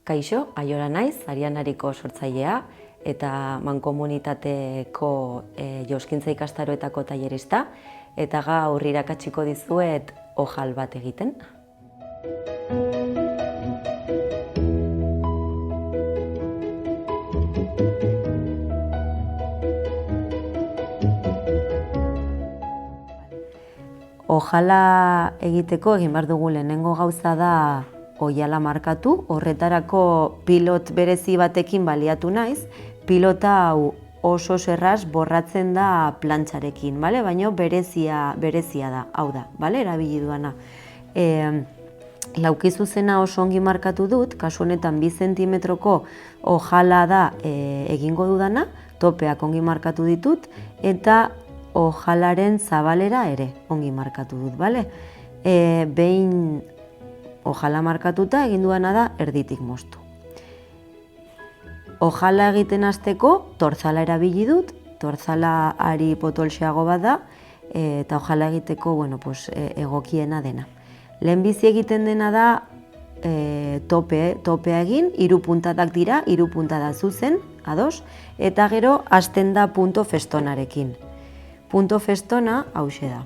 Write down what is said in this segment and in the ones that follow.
Kaixo, Aiora naiz, Arianariko sortzailea eta mankomunitateko joskintza ikastaroetako tailerista, eta gaur irakatsiko dizuet ojal bat egiten. Ojala egiteko egin behar dugu lehenengo gauza da oihala markatu, horretarako pilot berezi batekin baliatu naiz. Pilota hau oso erraz borratzen da plantxarekin, baina berezia da, hau da, erabili duana. Lauki zuzena oso ongi markatu dut, kasu honetan 2 zentimetroko ojala da egingo dudana, topeak ongi markatu ditut, eta ojalaren zabalera ere ongi markatu dut, behin ojala markatuta egin duana da erditik moztu. Ojala egiten hasteko torzala erabili dut, torzala ari potolxeago bat da, eta ojala egiteko egokiena dena. Lehenbizi egiten dena da topea egin, 3 puntadak dira, 3 puntada zuzen, ados, eta gero hasten da punto festonarekin. Punto festona hauxe da.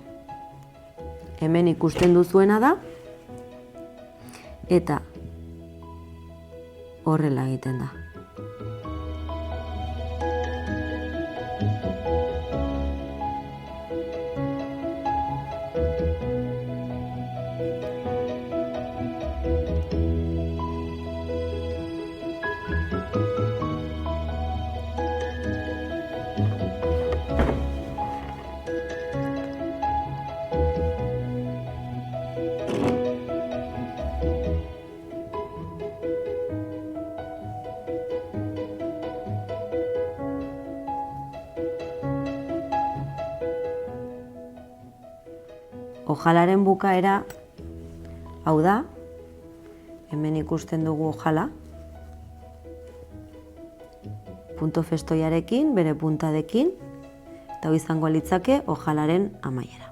Hemen ikusten duzuena da, eta horrela egiten da. Ojalaren bukaera hau da, hemen ikusten dugu ojala, punto festoiarekin, bere puntadekin, eta hau izango litzake ojalaren amaiera.